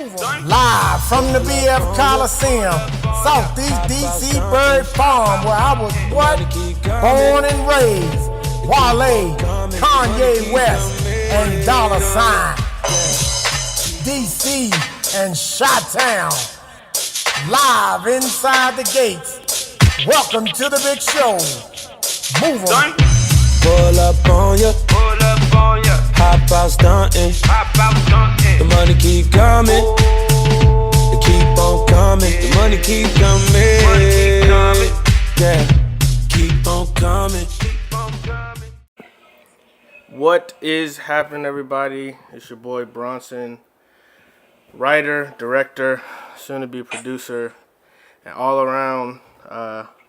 Live from the BF Coliseum, Southeast DC Bird Farm, where I was born and raised. Wale, Kanye West, and Dollar Sign. DC and Chi-Town. Live inside the gates. Welcome to the big show. Move on. Pull up on ya. Hop out stuntin'. The money keep coming. It keep on coming. The money keep coming. Yeah, keep on coming. What is happening, everybody? It's your boy Bronson, writer, director, soon to be producer, and all around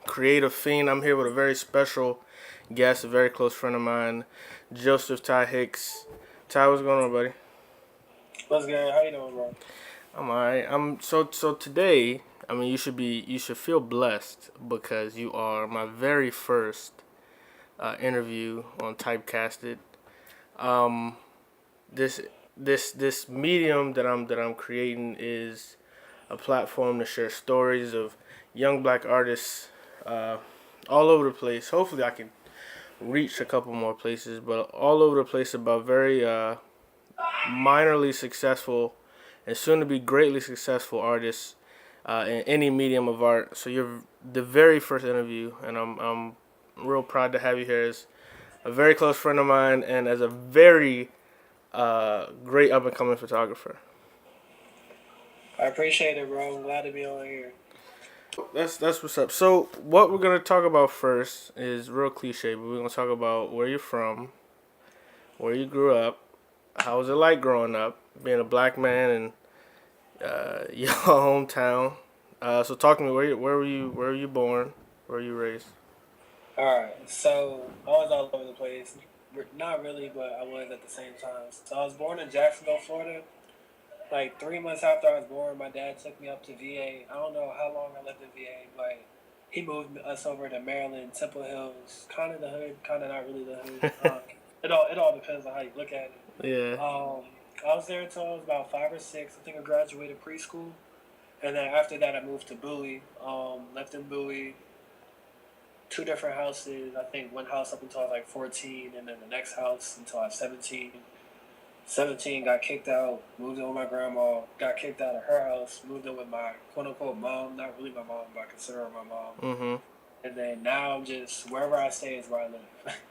creative fiend. I'm here with a very special guest, a very close friend of mine, Josef Hicks. Ty, what's going on, buddy? What's good? How you doing, bro? I'm alright. So today, I mean, you should feel blessed because you are my very first interview on Typecasted. This medium that I'm creating is a platform to share stories of young black artists all over the place. Hopefully, I can reach a couple more places, but all over the place about very minorly successful and soon to be greatly successful artists in any medium of art. So you're the very first interview, and I'm real proud to have you here as a very close friend of mine and as a very great up and coming photographer. I appreciate it, bro. I'm glad to be on here. That's what's up. So what we're gonna talk about first is real cliche, but we're gonna talk about where you're from, where you grew up, how was it like growing up, being a black man in your hometown. So talk to me. Where were you born? Where were you raised? All right, so I was all over the place. Not really, but I was at the same time. So I was born in Jacksonville, Florida. Like 3 months after I was born, my dad took me up to VA. I don't know how long I lived in VA, but he moved us over to Maryland, Temple Hills, kind of the hood, kind of not really the hood. It all depends on how you look at it. Yeah. I was there until I was about 5 or 6. I think I graduated preschool, and then after that I moved to Bowie. Lived in Bowie. 2 different houses. I think one house up until I was like 14, and then the next house until I was 17. 17, got kicked out, moved in with my grandma, got kicked out of her house, moved in with my quote-unquote mom, not really my mom, but I consider her my mom. Mm-hmm. And then now I'm just, wherever I stay is where I live.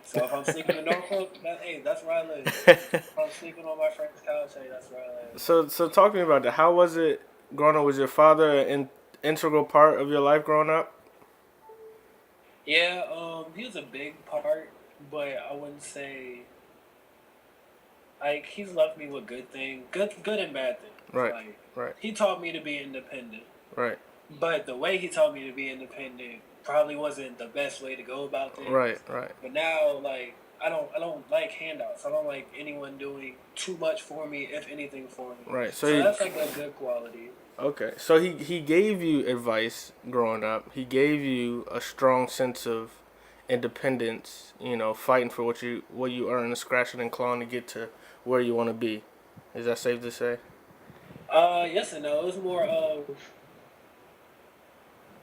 So if I'm sleeping in Norfolk, that's where I live. If I'm sleeping on my friend's couch, hey, that's where I live. So talk to me about that. How was it growing up? Was your father an integral part of your life growing up? Yeah, he was a big part, but I wouldn't say... Like, he's left me with good things, good and bad things. Right, like, right. He taught me to be independent. Right. But the way he taught me to be independent probably wasn't the best way to go about things. Right. But now, like, I don't like handouts. I don't like anyone doing too much for me, if anything, for me. Right. So that's like a good quality. Okay. So he gave you advice growing up. He gave you a strong sense of independence, fighting for what you earn and scratching and clawing to get to where you want to be. Is that safe to say? Yes and no. It was more of,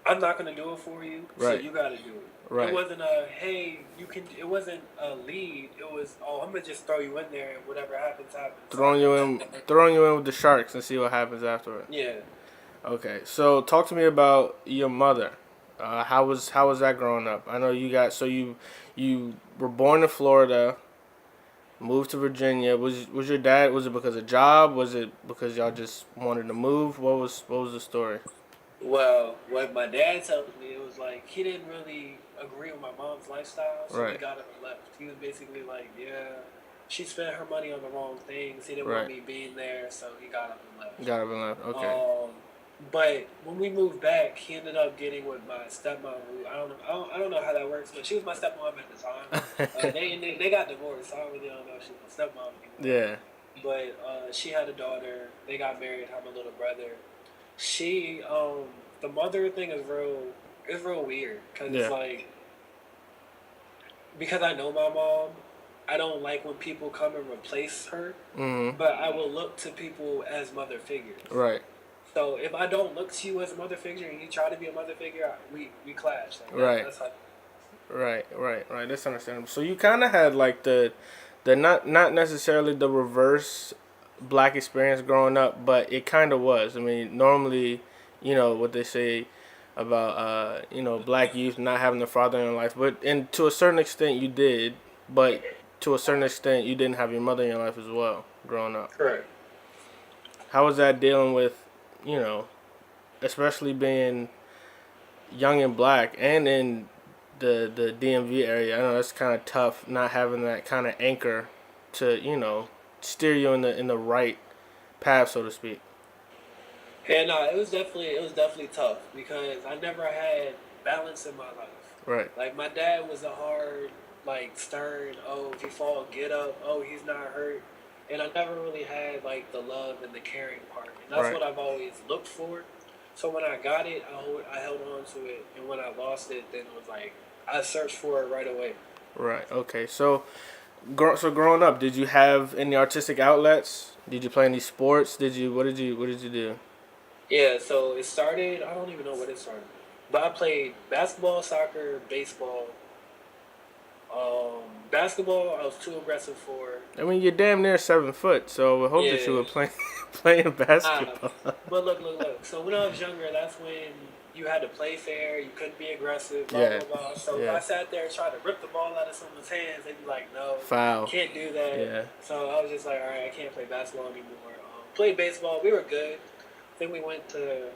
I'm not going to do it for you, right. So you got to do it. Right. It wasn't a, hey, you can, it wasn't a lead. It was, I'm going to just throw you in there and whatever happens, happens. Throwing you in with the sharks and see what happens afterward. Yeah. Okay. So talk to me about your mother. How was that growing up? I know you were born in Florida, moved to Virginia. Was your dad? Was it because of job? Was it because y'all just wanted to move? What was the story? Well, what my dad tells me, it was like he didn't really agree with my mom's lifestyle, so right. He got up and left. He was basically like, yeah, she spent her money on the wrong things. He didn't right. want me being there, so he got up and left. Got up and left. Okay. But when we moved back, he ended up getting with my stepmom. Who I don't know how that works, but she was my stepmom at the time. They got divorced. So I really don't know if she was my stepmom anymore. Yeah. But she had a daughter. They got married. Had my little brother. She the mother thing is real weird because it's like, because I know my mom, I don't like when people come and replace her, Mm-hmm. but I will look to people as mother figures. Right. So if I don't look to you as a mother figure and you try to be a mother figure, we clash. Like Right. that's how. Right. That's understandable. So you kind of had like the not necessarily the reverse black experience growing up, but it kind of was. I mean, normally, what they say about black youth not having a father in life, but and to a certain extent you did, but to a certain extent you didn't have your mother in your life as well growing up. Correct. How was that dealing with, you know, especially being young and black and in the DMV area? I know that's kind of tough not having that kind of anchor to steer you in the right path, so to speak. And it was definitely tough because I never had balance in my life. Right. Like my dad was a hard, like stern. Oh, if you fall, get up. Oh, he's not hurt. And I never really had like the love and the caring part, and that's Right. what I've always looked for. So when I got it, I held on to it, and when I lost it, then it was like I searched for it right away. Right. Okay. So growing up, did you have any artistic outlets? Did you play any sports? What did you do? Yeah, so it started. I don't even know what it started, but I played basketball, soccer, baseball. Basketball, I was too aggressive for. I mean, you're damn near 7 foot, so I hope that you Yeah. were playing Ah, basketball. but look. So when I was younger, that's when you had to play fair. You couldn't be aggressive. Blah Yeah. blah blah. So if Yeah. I sat there trying to rip the ball out of someone's hands, they'd be like, "No, Foul. can't do that." Yeah. So I was just like, "All right, I can't play basketball anymore." Played baseball. We were good. I think we went to.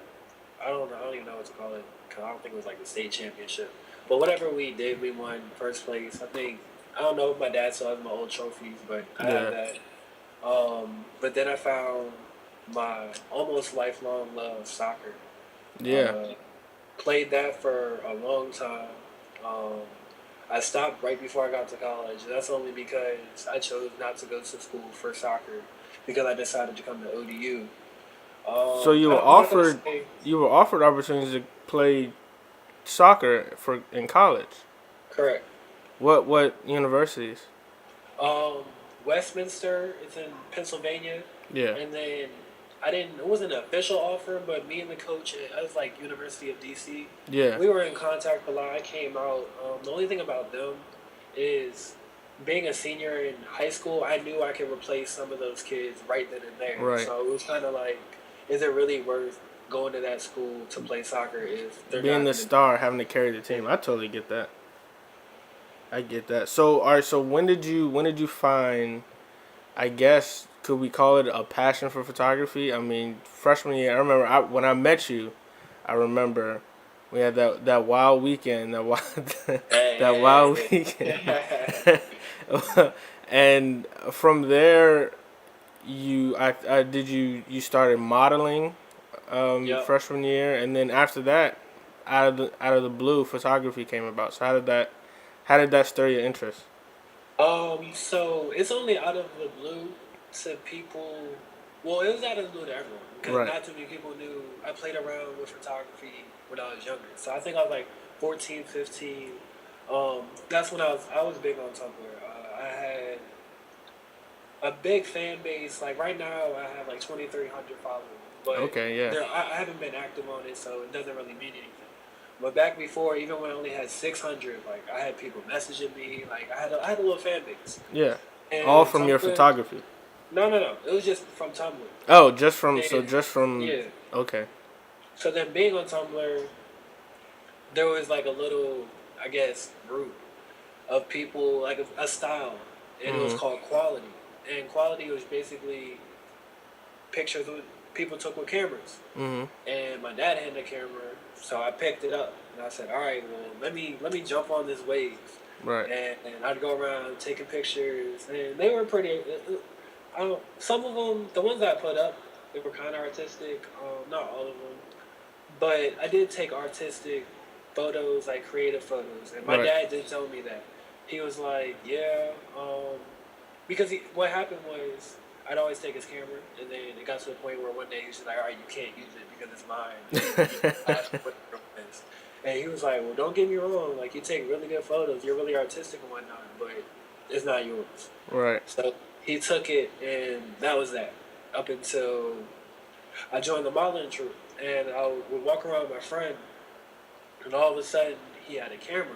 I don't know. I don't even know what to call it because I don't think it was like the state championship. But whatever we did, we won first place. I think. I don't know if my dad still has my old trophies, but I Yeah. have that. But then I found my almost lifelong love, soccer. Yeah. Played that for a long time. Um, I stopped right before I got to college. That's only because I chose not to go to school for soccer because I decided to come to ODU. So you were I'm not gonna offered say- you were offered opportunities to play soccer in college. correct. What universities? Um, Westminster, it's in Pennsylvania. Yeah. And then it wasn't an official offer, but me and the coach, I was like University of DC. Yeah. We were in contact a lot. I came out. The only thing about them is being a senior in high school, I knew I could replace some of those kids right then and there. Right. So it was kind of like, is it really worth going to that school to play soccer if they're Being not the gonna- star, having to carry the team. I totally get that. I get that. So, all right. So, when did you find? I guess could we call it a passion for photography? I mean, freshman year. I remember when I met you. I remember we had that wild weekend. That wild weekend. And from there, you started modeling, Yep. freshman year, and then after that, out of the blue, photography came about. So how did that stir your interest? So it's only out of the blue to people. Well, it was out of the blue to everyone because Right. not too many people knew I played around with photography when I was younger. So I think I was like 14, 15. That's when I was big on Tumblr. I had a big fan base. Like right now, I have like 2,300 followers. But Okay, yeah. I haven't been active on it, so it doesn't really mean anything. But back before, even when I only had 600, like I had people messaging me. Like I had a little fan base. Yeah. And All from your Tumblr- photography. No. It was just from Tumblr. Oh, just from Yeah. Okay. So then being on Tumblr, there was like a little, I guess, group of people, like a style, and it was Mhm. called Quality. And Quality was basically pictures that people took with cameras. Mhm. And my dad had a camera, so I picked it up and I said, "All right, well, let me jump on this wave." Right. And I'd go around taking pictures, and they were pretty. Some of them, the ones I put up, they were kind of artistic. Not all of them, but I did take artistic photos, like creative photos. And my Right. dad did tell me that. He was like, "Yeah," because what happened was I'd always take his camera, and then it got to the point where one day he was just like, "All right, you can't use it because it's mine." And he was like, "Well, don't get me wrong. Like, you take really good photos. You're really artistic and whatnot. But it's not yours. Right. So he took it, and that was that. Up until I joined the modeling troupe, and I would walk around with my friend, and all of a sudden he had a camera.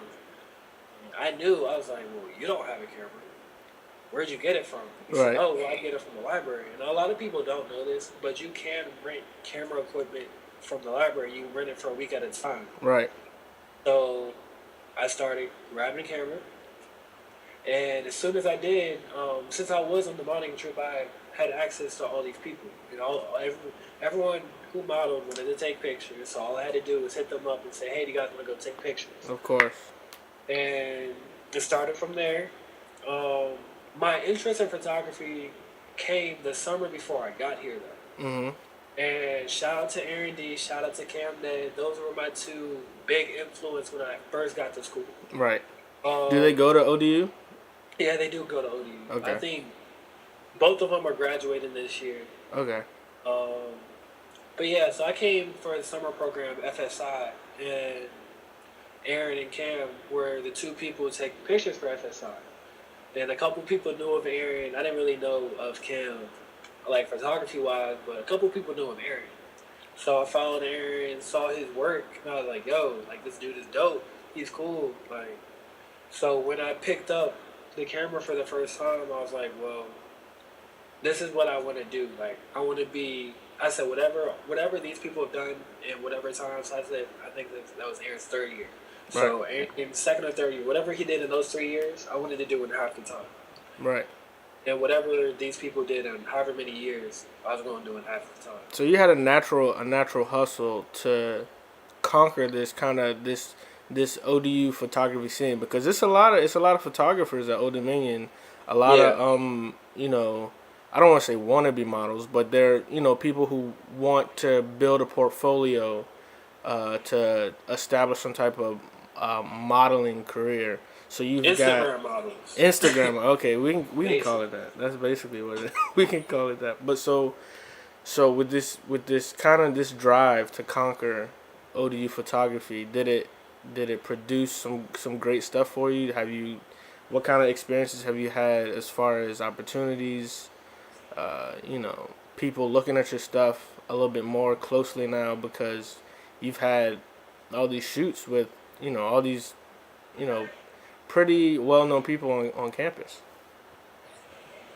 I knew. I was like, "Well, you don't have a camera. Where'd you get it from?" He said, Right. "Oh, well, I get it from the library." And a lot of people don't know this, but you can rent camera equipment from the library. You can rent it for a week at a time. Right. So I started grabbing a camera, and as soon as I did, since I was on the modeling trip, I had access to all these people. You know, everyone who modeled wanted to take pictures, so all I had to do was hit them up and say, "Hey, do you guys want to go take pictures?" Of course. And it started from there. My interest in photography came the summer before I got here, though. Mhm. And shout out to Aaron D, shout out to Cam Ned. Those were my two big influence when I first got to school. Right. Do they go to ODU? Yeah, they do go to ODU. Okay. I think both of them are graduating this year. Okay. But yeah, so I came for the summer program, FSI, and Aaron and Cam were the two people taking pictures for FSI. And a couple people knew of Aaron. I didn't really know of Cam, like photography-wise, but a couple people knew of Aaron. So I followed Aaron, saw his work, and I was like, "Yo, like this dude is dope. He's cool." Like, so when I picked up the camera for the first time, I was like, "Well, this is what I want to do. Like, I want to be." I said, "Whatever these people have done in whatever times." I said, I think that was Aaron's third year. So in second or third year, whatever he did in those 3 years, I wanted to do in half the time. Right. And whatever these people did in however many years, I was going to do in half the time. So you had a natural hustle to conquer this kind of this ODU photography scene, because it's a lot of photographers at Old Dominion, a lot of you know, I don't want to say wannabe models, but they're, you know, people who want to build a portfolio to establish some type of modeling career. So you've Instagram got models. Instagram. Okay, we can call it that. That's basically what it is. We can call it that. But so with this kind of this drive to conquer ODU photography, did it produce some great stuff for you? What kind of experiences have you had as far as opportunities? You know, people looking at your stuff a little bit more closely now because you've had all these shoots with, you know, all these, you know, pretty well-known people on campus.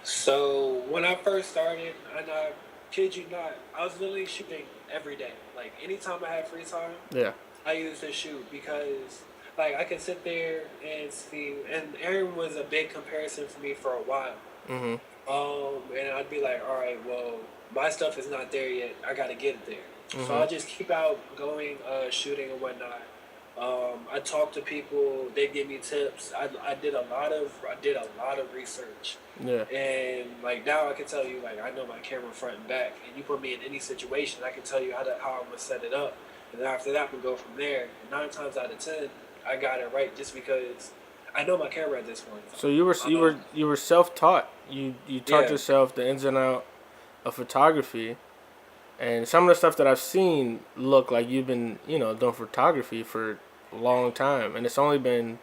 So when I first started, and I kid you not, I was literally shooting every day. Like anytime I had free time, Yeah. I used to shoot because like I could sit there and see. And Aaron was a big comparison for me for a while. Mm-hmm. And I'd be like, all right, well, my stuff is not there yet. I got to get it there. Mm-hmm. So I just keep out going, shooting and whatnot. I talk to people. They give me tips. I did a lot of research. Yeah. And like now I can tell you, like I know my camera front and back. And you put me in any situation, I can tell you how I'm gonna set it up. And then after that, we go from there. And 9 times out of 10, I got it right just because I know my camera at this point. So you were self-taught. You taught yourself the ins and out of photography, and some of the stuff that I've seen look like you've been, you know, doing photography for a long time, and it's only been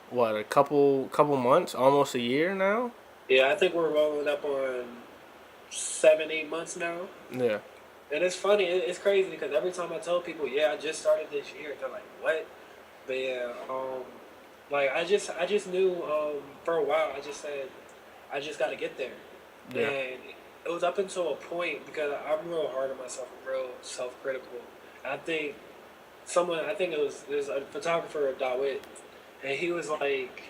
what, a couple months, almost a year now. Yeah, I think we're rolling up on 7-8 months now. Yeah. And it's funny, it's crazy because every time I tell people, yeah, I just started this year, they're like, what? But yeah, like I just knew for a while. I just said, I just got to get there. Yeah. And it was up until a point because I'm real hard on myself, I'm real self-critical. And I think there's a photographer, Dawit, and he was like,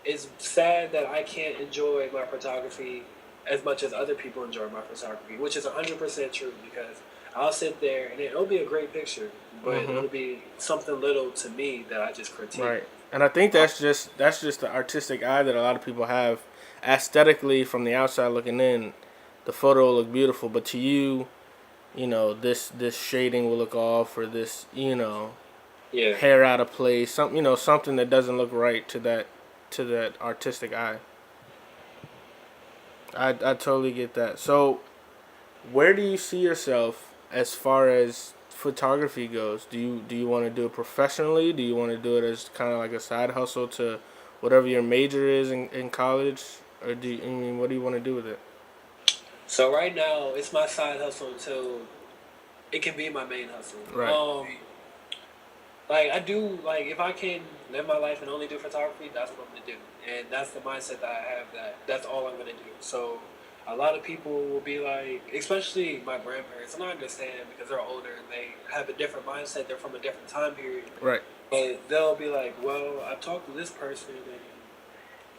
it's sad that I can't enjoy my photography as much as other people enjoy my photography, which is 100% true because I'll sit there and it'll be a great picture, but it'll be something little to me that I just critique. Right. And I think that's just the artistic eye that a lot of people have. Aesthetically, from the outside looking in, the photo will look beautiful, but to you, you know, this shading will look off, or this, you know, hair out of place, something that doesn't look right to that artistic eye. I totally get that. So, where do you see yourself as far as photography goes? Do you want to do it professionally? Do you want to do it as kind of like a side hustle to whatever your major is in college, or what do you want to do with it? So right now, it's my side hustle until it can be my main hustle. Right. Like I do, like if I can live my life and only do photography, that's what I'm gonna do, and that's the mindset that I have. That's all I'm gonna do. So a lot of people will be like, especially my grandparents, and I understand because they're older and they have a different mindset. They're from a different time period. Right. But they'll be like, well, I talked to this person and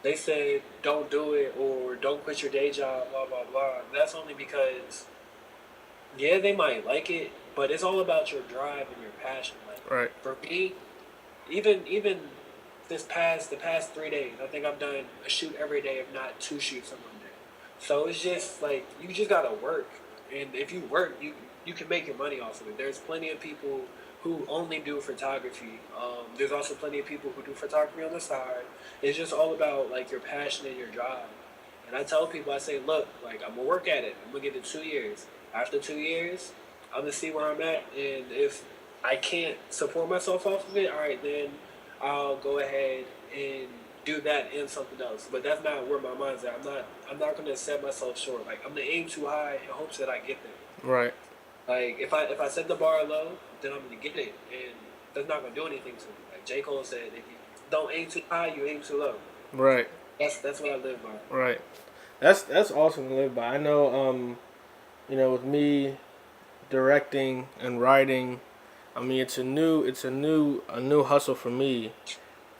they said don't do it or don't quit your day job, blah blah blah. And that's only because yeah, they might like it, but it's all about your drive and your passion. Like Right. for me, even the past 3 days, I think I've done a shoot every day, if not 2 shoots on one day. So it's just like you just gotta work, and if you work, you can make your money off of it. There's plenty of people who only do photography. There's also plenty of people who do photography on the side. It's just all about like your passion and your drive. And I tell people, I say, look, like I'm gonna work at it. I'm gonna give it 2 years. After 2 years, I'm gonna see where I'm at, and if I can't support myself off of it, all right, then I'll go ahead and do that and something else. But that's not where my mind's at. I'm not gonna set myself short. Like I'm gonna aim too high in hopes that I get there. Right. Like if I set the bar low, then I'm gonna get it, and that's not gonna do anything to me. Like J. Cole said, if you don't aim too high, you aim too low. Right. That's what I live by. Right. That's awesome to live by. I know. With me directing and writing, I mean it's a new hustle for me,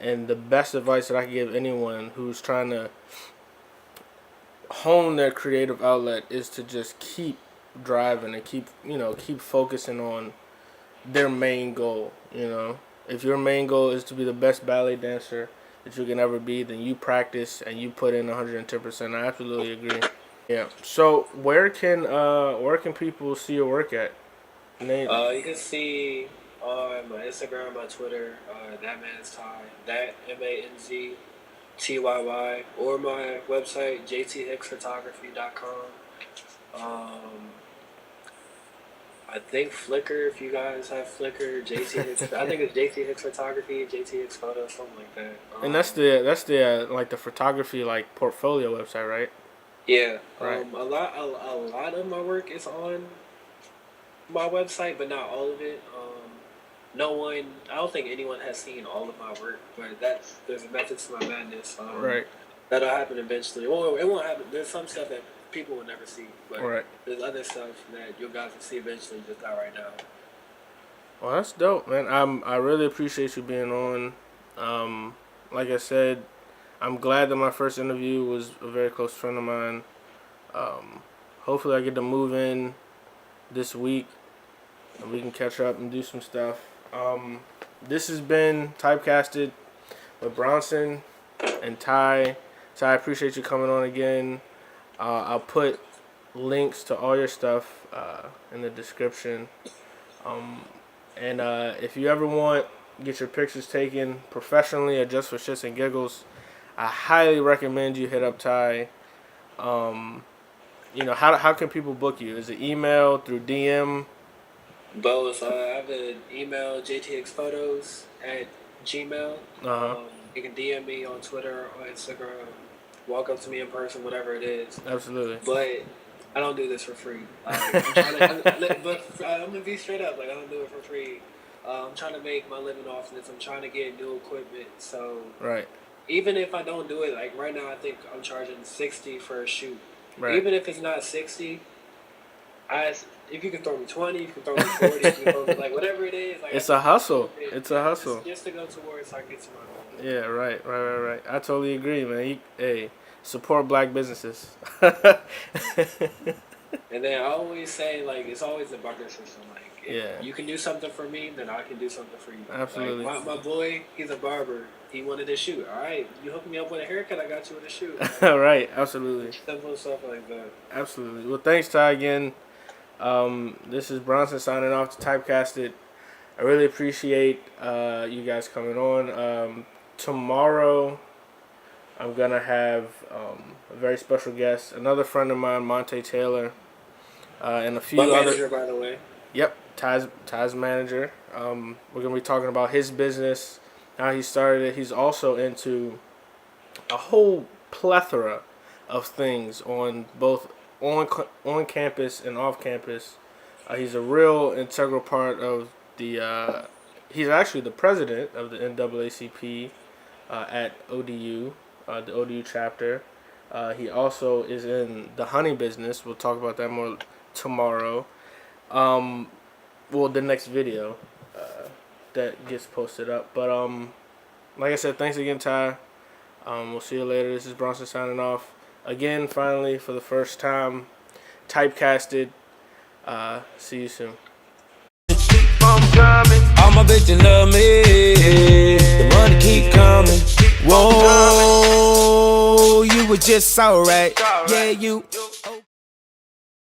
and the best advice that I can give anyone who's trying to hone their creative outlet is to just keep driving and keep focusing on their main goal. If your main goal is to be the best ballet dancer that you can ever be, then you practice and you put in 110%. I absolutely agree. Yeah. So where can people see your work at? You can see on my Instagram, my Twitter, that man's Ty, that MANZTYY, or my website jthicksphotography.com. I think Flickr, if you guys have Flickr, JT Hicks. I think it's JT Hicks Photography, JT Hicks Photos, something like that. And that's the like the photography like portfolio website, right? Yeah. Right. A lot of my work is on my website, but not all of it. I don't think anyone has seen all of my work, but there's a method to my madness. Right. That'll happen eventually. Well, it won't happen. There's some stuff that people will never see, but right. There's other stuff that you guys will see eventually, just not right now. Well, that's dope, man. I really appreciate you being on. Like I said, I'm glad that my first interview was a very close friend of mine. Hopefully I get to move in this week and we can catch up and do some stuff. This has been Typecasted with Bronson and Ty. Ty, I appreciate you coming on again. I'll put links to all your stuff in the description. And if you ever want to get your pictures taken professionally or just for shits and giggles, I highly recommend you hit up Ty. How can people book you? Is it email, through DM? Both. I have an email, jtxphotos@gmail. You can DM me on Twitter or Instagram. Walk up to me in person, whatever it is. Absolutely. But I don't do this for free. I'm gonna be straight up. Like I don't do it for free. I'm trying to make my living off this. I'm trying to get new equipment. So right. Even if I don't do it, like right now, I think I'm charging $60 for a shoot. Right. Even if it's not $60, if you can throw me 20, you can throw me 40, you can throw me like whatever it is. Like, it's a hustle. It's a hustle. Just to go towards so I get to my goal. Yeah, right. I totally agree, man. Support black businesses. And then I always say, like, it's always a barter system. Like, if you can do something for me, then I can do something for you. Absolutely. Like, my boy, he's a barber. He wanted to shoot. All right, you hook me up with a haircut, I got you with a shoot. Like, right, absolutely. Simple stuff like that. Absolutely. Well, thanks, Ty, again. This is Bronson signing off to Typecasted. I really appreciate you guys coming on. Tomorrow, I'm going to have a very special guest, another friend of mine, Monte Taylor, and a few my other... manager, by the way. Yep, Ty's manager. We're going to be talking about his business, how he started it. He's also into a whole plethora of things on both on campus and off campus. He's a real integral part of the. He's actually the president of the NAACP at ODU, the ODU chapter. He also is in the honey business. We'll talk about that more tomorrow. Well, the next video that gets posted up. But like I said, thanks again, Ty. We'll see you later. This is Bronson signing off. Again, finally, for the first time, Typecasted. See you soon. All my bitches love me. The money keep coming. Whoa, you were just so right. Yeah, you.